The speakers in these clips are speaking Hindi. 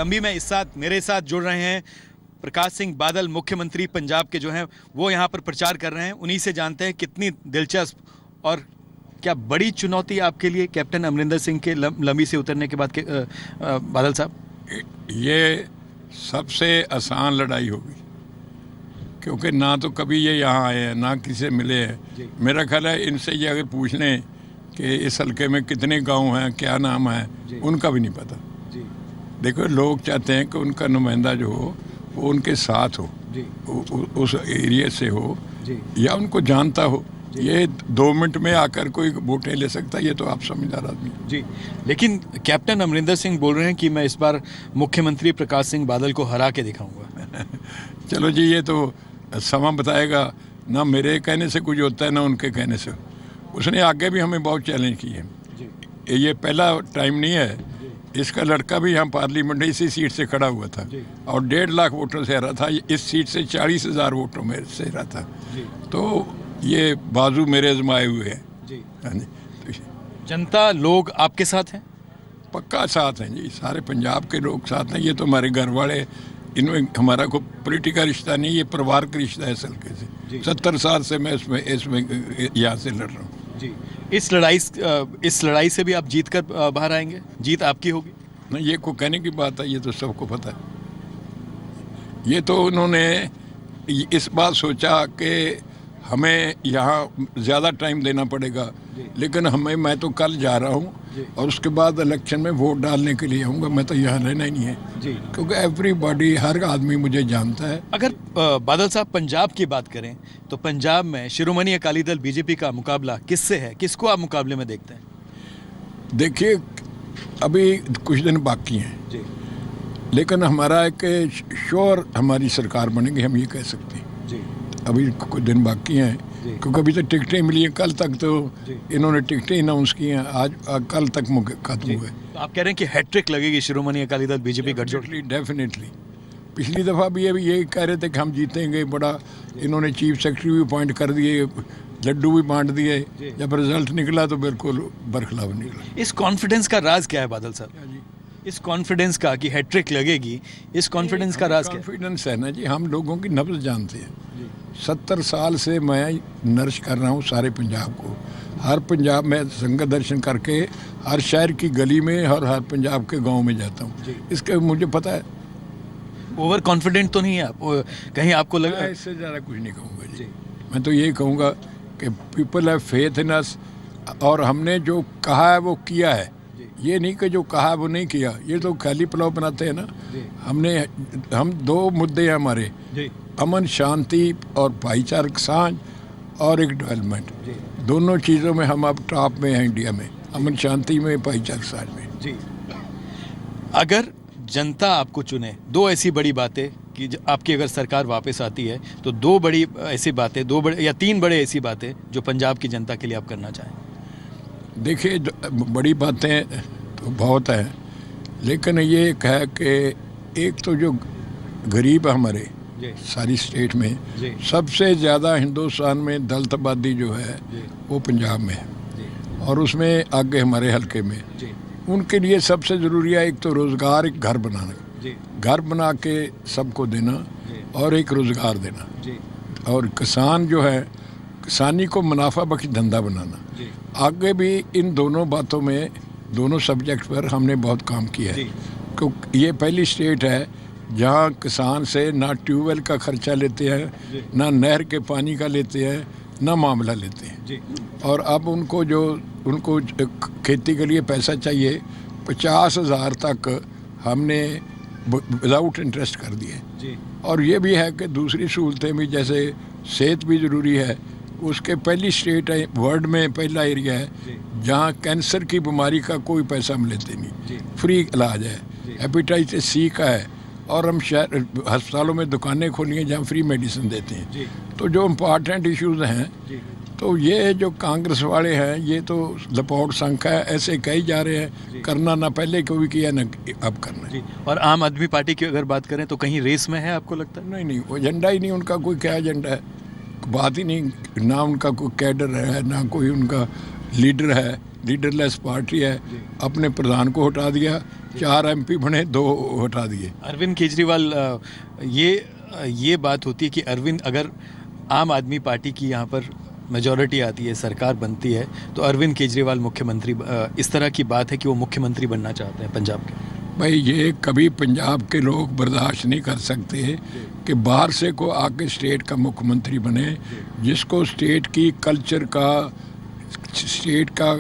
लंबी में इस साथ मेरे साथ जुड़ रहे हैं प्रकाश सिंह बादल, मुख्यमंत्री पंजाब के जो हैं वो यहाँ पर प्रचार कर रहे हैं। उन्हीं से जानते हैं कितनी दिलचस्प और क्या बड़ी चुनौती आपके लिए कैप्टन अमरिंदर सिंह के लंबी से उतरने के बाद के बादल साहब? ये सबसे आसान लड़ाई होगी, क्योंकि ना तो कभी ये यहाँ आए हैं ना किसी से मिले हैं। मेरा ख्याल है इनसे ये अगर पूछ लें कि इस हल्के में कितने गांव हैं, क्या नाम है, उनका भी नहीं पता। देखो, लोग चाहते हैं कि उनका नुमाइंदा जो हो वो उनके साथ हो, उस एरिया से हो या उनको जानता हो। ये 2 मिनट में आकर कोई वोटें ले सकता है, ये तो आप समझदार आदमी जी। लेकिन कैप्टन अमरिंदर सिंह बोल रहे हैं कि मैं इस बार मुख्यमंत्री प्रकाश सिंह बादल को हरा के दिखाऊंगा। चलो जी, ये तो समा बताएगा। ना मेरे कहने से कुछ होता है ना उनके कहने से। उसने आगे भी हमें बहुत चैलेंज किए हैं। ये पहला टाइम नहीं है। इसका लड़का भी यहाँ पार्लियामेंट में इसी सीट से खड़ा हुआ था और 1.5 लाख वोटों से हरा था। इस सीट से 40,000 वोटों में से हरा था। तो ये बाजू मेरे आजमाए हुए हैं। हाँ जी। जनता लोग आपके साथ हैं? पक्का साथ हैं जी, सारे पंजाब के लोग साथ हैं। ये तो हमारे घर वाले, इनमें हमारा कोई पॉलिटिकल रिश्ता नहीं, ये परिवार का रिश्ता है। असल के से 70 साल से मैं इसमें यहाँ से लड़ रहा हूँ जी। इस लड़ाई से भी आप जीत कर बाहर आएंगे? जीत आपकी होगी? नहीं, ये को कहने की बात है, ये तो सबको पता है। ये तो उन्होंने इस बात सोचा कि हमें यहाँ ज़्यादा टाइम देना पड़ेगा, लेकिन मैं तो कल जा रहा हूँ और उसके बाद इलेक्शन में वोट डालने के लिए आऊँगा। मैं तो यहाँ रहना ही नहीं है क्योंकि एवरीबॉडी, हर आदमी मुझे जानता है। अगर बादल साहब पंजाब की बात करें तो पंजाब में शिरोमणि अकाली दल बीजेपी का मुकाबला किससे है? किसको आप मुकाबले में देखते हैं? देखिए, अभी कुछ दिन बाकी हैं, लेकिन हमारा एक श्योर हमारी सरकार बनेगी, हम ये कह सकते हैं। अभी कुछ दिन बाकी हैं क्योंकि अभी तो टिकटें मिली हैं। कल तक तो इन्होंने टिकटें अनाउंस की हैं, आज कल तक खत्म हुए। तो आप कह रहे हैं कि हैट्रिक लगेगी शिरोमणि अकाली दल बीजेपी गठजोड़? डेफिनेटली। पिछली दफ़ा भी अभी यही कह रहे थे कि हम जीतेंगे। बड़ा इन्होंने चीफ सेक्रेटरी भी अपॉइंट कर दिए, लड्डू भी बांट दिए। जब रिजल्ट निकला तो बिल्कुल बरखलाफ निकला। इस कॉन्फिडेंस का राज क्या है बादल साहब? इस कॉन्फिडेंस का कि हैट्रिक लगेगी, इस कॉन्फिडेंस का राज क्या है? कॉन्फिडेंस है ना जी, हम लोगों की नब्ज़ जानते हैं। 70 साल से मैं नर्श कर रहा हूँ सारे पंजाब को। हर पंजाब में संगत दर्शन करके हर शहर की गली में और हर पंजाब के गांव में जाता हूँ। इसके मुझे पता है। ओवर कॉन्फिडेंट तो नहीं है आप? कहीं आपको लगा? इससे ज़्यादा कुछ नहीं कहूँगा जी। मैं तो यही कहूँगा कि पीपल हैव फेथ इन अस, और हमने जो कहा है वो किया है। ये नहीं कि जो कहा है वो नहीं किया। ये तो खाली पुलाव बनाते हैं ना। हम 2 मुद्दे हैं हमारे, अमन शांति और भाईचारक साझ और एक डेवलपमेंट। दोनों चीज़ों में हम अब टॉप में हैं इंडिया में, अमन शांति में, भाईचारक साझ में। अगर जनता आपको चुने, 2 ऐसी बड़ी बातें कि आपकी अगर सरकार वापस आती है तो 2 बड़ी ऐसी बातें, 2 बड़े या 3 बड़े ऐसी बातें जो पंजाब की जनता के लिए आप करना चाहें? देखिए, बड़ी बातें तो बहुत हैं, लेकिन ये एक है कि एक तो जो गरीब हमारे सारी स्टेट में, सबसे ज़्यादा हिंदुस्तान में दलित आबादी जो है वो पंजाब में है, और उसमें आगे हमारे हलके में। उनके लिए सबसे ज़रूरी है एक तो रोज़गार, एक घर बनाना, घर बना के सबको देना और एक रोज़गार देना, और किसान जो है किसानी को मुनाफा बख्श धंधा बनाना। आगे भी इन दोनों बातों में, दोनों सब्जेक्ट पर हमने बहुत काम किया है, क्योंकि ये पहली स्टेट है जहाँ किसान से ना ट्यूबवेल का खर्चा लेते हैं, ना नहर के पानी का लेते हैं, ना मामला लेते हैं। और अब उनको खेती के लिए पैसा चाहिए, 50,000 तक हमने विदाउट इंटरेस्ट कर दिए। और ये भी है कि दूसरी सहूलतें भी, जैसे सेहत भी ज़रूरी है। उसके पहली स्टेट है, वर्ल्ड में पहला एरिया है जहाँ कैंसर की बीमारी का कोई पैसा हम लेते नहीं, फ्री इलाज है। हेपेटाइटिस सी का है, और हम अस्पतालों में दुकानें खोली हैं जहाँ फ्री मेडिसिन देते हैं। तो जो इम्पॉर्टेंट इश्यूज़ हैं, तो ये जो कांग्रेस वाले हैं ये तो लपौट संख्या है, ऐसे कही जा रहे हैं, करना ना पहले कोई किया ना अब करना। और आम आदमी पार्टी की अगर बात करें तो कहीं रेस में है आपको लगता है? नहीं, वो एजेंडा ही नहीं उनका। कोई क्या एजेंडा है, बात ही नहीं। ना उनका कोई कैडर है, ना कोई उनका लीडर है। लीडरलेस पार्टी है, अपने प्रधान को हटा दिया, 4 MP बने, 2 हटा दिए। अरविंद केजरीवाल, ये बात होती है कि अरविंद, अगर आम आदमी पार्टी की यहाँ पर मेजॉरिटी आती है, सरकार बनती है, तो अरविंद केजरीवाल मुख्यमंत्री, इस तरह की बात है कि वो मुख्यमंत्री बनना चाहते हैं पंजाब के। भाई ये कभी पंजाब के लोग बर्दाश्त नहीं कर सकते कि बाहर से को आके स्टेट का मुख्यमंत्री बने, जिसको स्टेट की कल्चर का, स्टेट का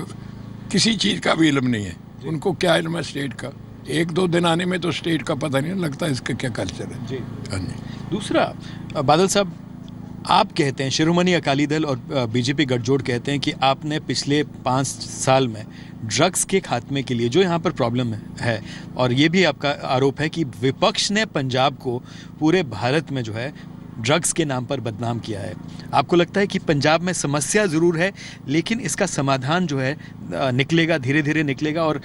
किसी चीज़ का भी इल्म नहीं है। उनको क्या इल्म है स्टेट का? 1-2 दिन आने में तो स्टेट का पता नहीं लगता इसका क्या कल्चर है। हाँ जी। दूसरा, बादल साहब, आप कहते हैं, शिरोमणि अकाली दल और बीजेपी गठजोड़ कहते हैं कि आपने पिछले 5 साल में ड्रग्स के खात्मे के लिए, जो यहाँ पर प्रॉब्लम है, और ये भी आपका आरोप है कि विपक्ष ने पंजाब को पूरे भारत में जो है ड्रग्स के नाम पर बदनाम किया है। आपको लगता है कि पंजाब में समस्या ज़रूर है, लेकिन इसका समाधान जो है निकलेगा, धीरे धीरे निकलेगा, और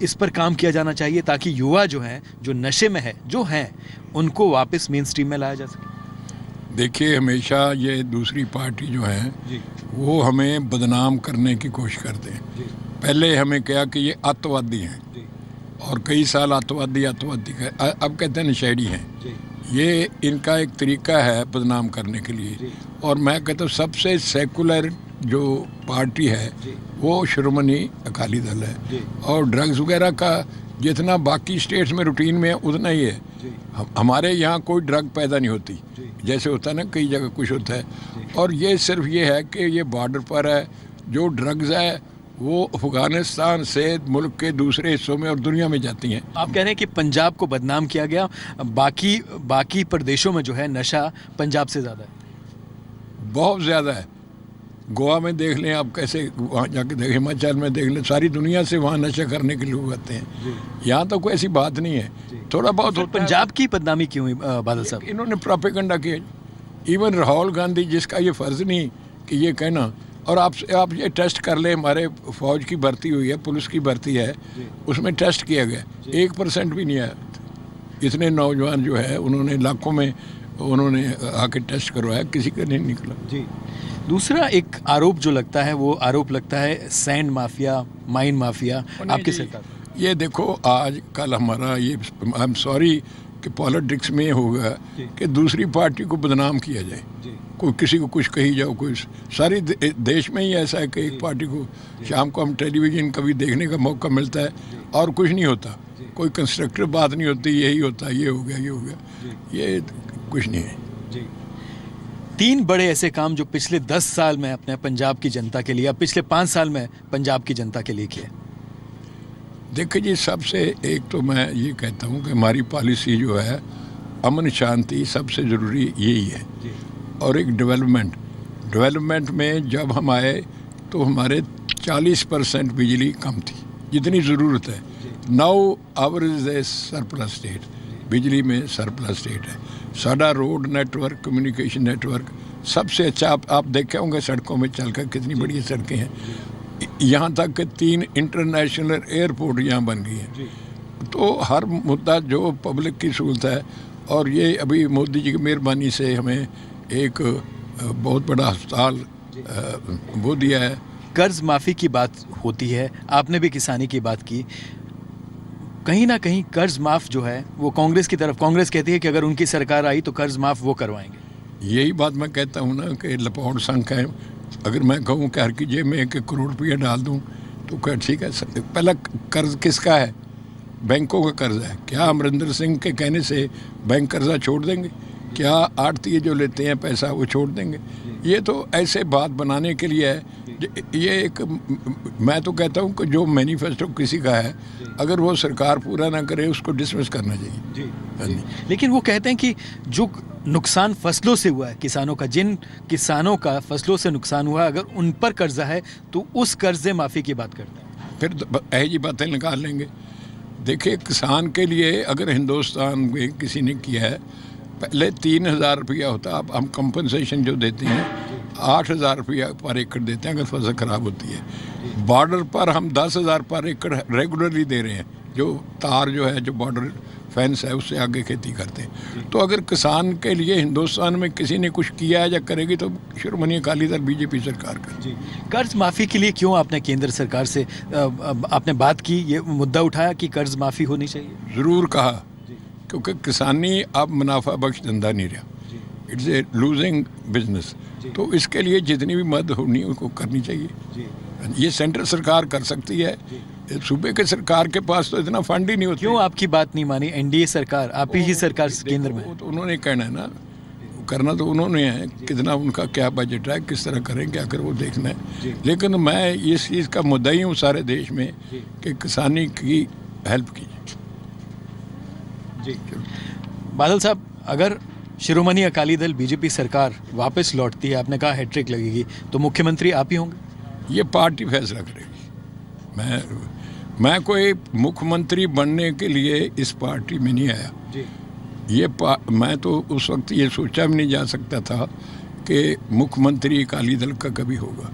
इस पर काम किया जाना चाहिए ताकि युवा जो हैं, जो नशे में है, जो हैं, उनको वापस मेन स्ट्रीम में लाया जा सके? देखिए, हमेशा ये दूसरी पार्टी जो है वो हमें बदनाम करने की कोशिश करते हैं। पहले हमें कहा कि ये अतवादी हैं, और कई साल अतवादी का, अब कहते हैं नशेड़ी हैं। ये इनका एक तरीका है बदनाम करने के लिए। और मैं कहता हूँ सबसे सेकुलर जो पार्टी है वो शिरोमणि अकाली दल है, और ड्रग्स वगैरह का जितना बाकी स्टेट्स में रूटीन में है उतना ही है। हमारे यहाँ कोई ड्रग पैदा नहीं होती, जैसे होता है ना कई जगह कुछ होता है। और ये सिर्फ ये है कि ये बॉर्डर पर है, जो ड्रग्स है वो अफगानिस्तान से मुल्क के दूसरे हिस्सों में और दुनिया में जाती हैं। आप कह रहे हैं कि पंजाब को बदनाम किया गया, बाकी प्रदेशों में जो है नशा पंजाब से ज़्यादा है, बहुत ज़्यादा है। गोवा में देख लें आप, कैसे वहाँ जाके देखें, हिमाचल में देख लें, सारी दुनिया से वहाँ नशा करने के लोग आते हैं। यहाँ तो कोई ऐसी बात नहीं है, थोड़ा बहुत होता है। पंजाब की बदनामी क्यों हुई बादल साहब? इन्होंने प्रोपेगेंडा किया। इवन राहुल गांधी, जिसका ये फ़र्ज़ नहीं कि ये कहना, और आप ये टेस्ट कर ले, हमारे फ़ौज की भर्ती हुई है, पुलिस की भर्ती है, उसमें टेस्ट किया गया, 1% भी नहीं आया। इतने नौजवान जो है उन्होंने लाखों में उन्होंने आके टेस्ट करवाया, किसी का नहीं निकला। जी। दूसरा एक आरोप जो लगता है, वो आरोप लगता है सैंड माफिया, माइन माफिया, आपके सरकार। ये देखो, आज कल हमारा ये, आई एम सॉरी कि पॉलिटिक्स में होगा कि दूसरी पार्टी को बदनाम किया जाए, कोई किसी को कुछ कही जाओ, कोई सारी देश में ही ऐसा है कि एक पार्टी को शाम को हम टेलीविज़न कभी देखने का मौका मिलता है और कुछ नहीं होता, कोई कंस्ट्रक्टिव बात नहीं होती, यही होता है, ये हो गया, ये हो गया, ये कुछ नहीं है। 3 बड़े ऐसे काम जो पिछले 10 साल में अपने पंजाब की जनता के लिए, पिछले 5 साल में पंजाब की जनता के लिए किए। देखिए जी, सबसे एक तो मैं ये कहता हूँ कि हमारी पॉलिसी जो है, अमन शांति सबसे ज़रूरी यही है। और एक डेवलपमेंट में जब हम आए तो हमारे 40% बिजली कम थी जितनी ज़रूरत है। Now our is a surplus state, बिजली में सरप्लस स्टेट है। साडा रोड नेटवर्क, कम्युनिकेशन नेटवर्क सबसे अच्छा, आप देखे होंगे सड़कों में चलकर कितनी बढ़िया सड़कें हैं। यहाँ तक कि 3 इंटरनेशनल एयरपोर्ट यहाँ बन गई हैं। तो हर मुद्दा जो पब्लिक की सहूलत है, और ये अभी मोदी जी की मेहरबानी से हमें एक बहुत बड़ा अस्पताल वो दिया है। कर्ज माफ़ी की बात होती है, आपने भी किसानी की बात की, कहीं ना कहीं कर्ज माफ़ जो है वो कांग्रेस की तरफ, कांग्रेस कहती है कि अगर उनकी सरकार आई तो कर्ज माफ़ वो करवाएंगे। यही बात मैं कहता हूँ ना कि लपौड़ संख है। अगर मैं कहूँ कि हर की जेब में 1 करोड़ रुपया डाल दूँ तो क्या ठीक है? पहला कर्ज किसका है? बैंकों का कर्ज है। क्या अमरिंदर सिंह के कहने से बैंक कर्जा छोड़ देंगे? क्या आड़ती जो लेते हैं पैसा वो छोड़ देंगे? ये तो ऐसे बात बनाने के लिए है। ये एक, मैं तो कहता हूँ कि जो मैनिफेस्टो किसी का है, अगर वो सरकार पूरा ना करे उसको डिसमिस करना चाहिए। लेकिन वो कहते हैं कि जो नुकसान फसलों से हुआ है किसानों का, जिन किसानों का फसलों से नुकसान हुआ, अगर उन पर कर्जा है तो उस कर्जे माफ़ी की बात करते हैं। फिर ऐसी बातें निकाल लेंगे। देखिए, किसान के लिए अगर हिंदुस्तान में किसी ने किया है, पहले 3,000 रुपया होता, अब हम कंपनसेशन जो देते हैं 8,000 रुपया पर एकड़ देते हैं अगर फसल ख़राब होती है। बॉर्डर पर हम 10,000 पर एकड़ रेगुलरली दे रहे हैं, जो तार जो है, जो बॉर्डर फेंस है, उससे आगे खेती करते हैं। तो अगर किसान के लिए हिंदुस्तान में किसी ने कुछ किया है या करेगी तो शिरोमणि अकाली दल बीजेपी सरकार कर। कर्ज माफ़ी के लिए क्यों आपने केंद्र सरकार से आपने बात की, ये मुद्दा उठाया कि कर्ज माफ़ी होनी चाहिए? ज़रूर कहा, क्योंकि किसानी अब मुनाफा बख्श धंधा नहीं रहा, इट्स ए लूजिंग बिजनेस। तो इसके लिए जितनी भी मदद होनी है उसको करनी चाहिए। ये सेंट्रल सरकार कर सकती है, सूबे के सरकार के पास तो इतना फंड ही नहीं होता। क्यों आपकी बात नहीं मानी एनडीए सरकार? आप ही सरकार केंद्र में। तो उन्होंने कहना है ना, करना तो उन्होंने है, कितना उनका क्या बजट है, किस तरह करें, क्या करें, वो देखना है। लेकिन मैं इस चीज़ का मुद्दा ही हूँ सारे देश में कि किसानी की हेल्प कीजिए। जी बादल साहब, अगर शिरोमणि अकाली दल बीजेपी सरकार वापस लौटती है, आपने कहा हैट्रिक लगेगी, तो मुख्यमंत्री आप ही होंगे? ये पार्टी फैसला करेगी। मैं कोई मुख्यमंत्री बनने के लिए इस पार्टी में नहीं आया। ये मैं तो उस वक्त ये सोचा भी नहीं जा सकता था कि मुख्यमंत्री अकाली दल का कभी होगा।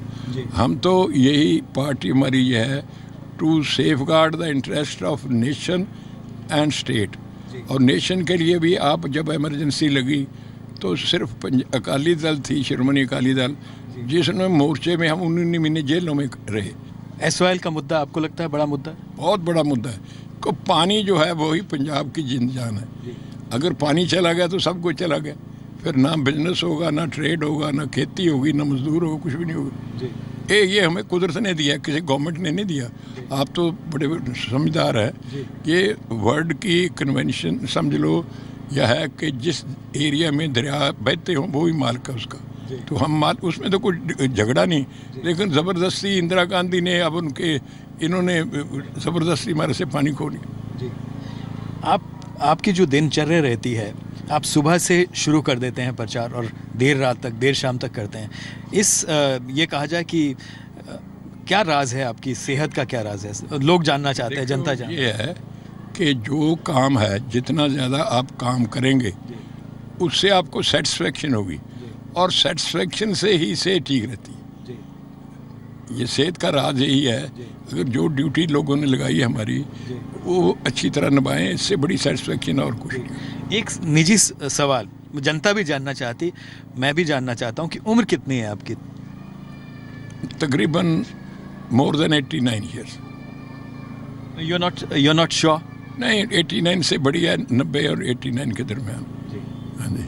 हम तो यही पार्टी हमारी ये है, to safeguard the interest of nation and state. और नेशन के लिए भी आप जब इमरजेंसी लगी तो सिर्फ अकाली दल थी, शिरोमणि अकाली दल, जिसमें मोर्चे में हम 19 महीने जेलों में रहे। एसवाइएल का मुद्दा आपको लगता है बड़ा मुद्दा? बहुत बड़ा मुद्दा है। को पानी जो है वही पंजाब की जिंद जान है। अगर पानी चला गया तो सब कुछ चला गया, फिर ना बिजनेस होगा, ना ट्रेड होगा, ना खेती होगी, ना मजदूर होगा, कुछ भी नहीं होगा। ये हमें कुदरत ने दिया, किसी गवर्नमेंट ने नहीं दिया। आप तो बड़े समझदार हैं। ये वर्ल्ड की कन्वेंशन समझ लो, यह है कि जिस एरिया में दरिया बहते हों वो ही मालिक है उसका। तो हम माल, उसमें तो कुछ झगड़ा नहीं, लेकिन ज़बरदस्ती इंदिरा गांधी ने अब इन्होंने ज़बरदस्ती हमारे से पानी खो लिया। आपकी जो दिनचर्या रहती है, आप सुबह से शुरू कर देते हैं प्रचार और देर रात तक, देर शाम तक करते हैं। ये कहा जाए कि क्या राज है आपकी सेहत का, क्या राज है? लोग जानना चाहते हैं, जनता जानना। ये है कि जो काम है, जितना ज़्यादा आप काम करेंगे उससे आपको सेटिस्फेक्शन होगी, और सेटिस्फेक्शन से ही सेहत ठीक रहती है। ये सेहत का राज यही है। अगर जो ड्यूटी लोगों ने लगाई है हमारी, वो अच्छी तरह निभाएं, इससे बड़ी सेटिस्फेक्शन और कुछ नहीं। एक निजी सवाल जनता भी जानना चाहती, मैं भी जानना चाहता हूँ कि उम्र कितनी है आपकी? तकरीबन more than 89 years. You're not sure? नहीं, 89 से बड़ी है, 90 और 89 के दरमियान। हाँ जी।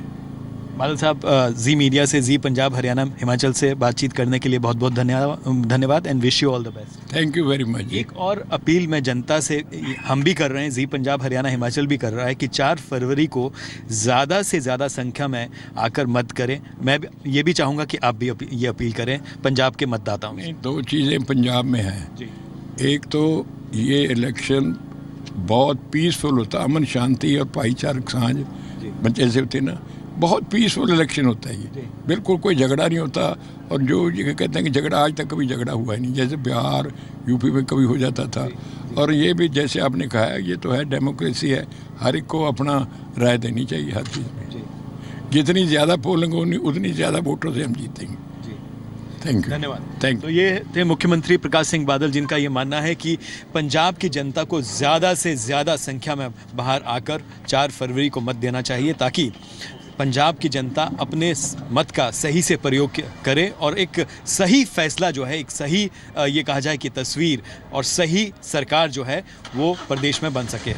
बादल साहब, जी मीडिया से, जी पंजाब हरियाणा हिमाचल से बातचीत करने के लिए बहुत बहुत धन्यवाद and wish you all the best. Thank you very much. एक और अपील मैं जनता से, हम भी कर रहे हैं, जी पंजाब हरियाणा हिमाचल भी कर रहा है कि 4 फरवरी को ज़्यादा से ज़्यादा संख्या में आकर मत करें। मैं ये भी चाहूँगा कि आप भी ये अपील करें पंजाब के मतदाताओं से। 2 चीज़ें पंजाब में हैं। एक तो ये इलेक्शन बहुत पीसफुल होता, अमन शांति और भाईचारक साझ जैसे होते ना, बहुत पीसफुल इलेक्शन होता है ये, बिल्कुल कोई झगड़ा नहीं होता। और जो ये कहते हैं कि झगड़ा, आज तक कभी झगड़ा हुआ ही नहीं, जैसे बिहार यूपी में कभी हो जाता था। और ये भी जैसे आपने कहा है, ये तो है डेमोक्रेसी है, हर एक को अपना राय देनी चाहिए हर चीज़ में। जितनी ज़्यादा पोलिंग होनी उतनी ज़्यादा वोटों से हम जीतेंगे। थैंक यू, धन्यवाद। Thank you. तो ये थे मुख्यमंत्री प्रकाश सिंह बादल, जिनका ये मानना है कि पंजाब की जनता को ज़्यादा से ज़्यादा संख्या में बाहर आकर 4 फरवरी को मत देना चाहिए, ताकि पंजाब की जनता अपने मत का सही से प्रयोग करे और एक सही फैसला जो है, एक सही ये कहा जाए कि तस्वीर और सही सरकार जो है वो प्रदेश में बन सके।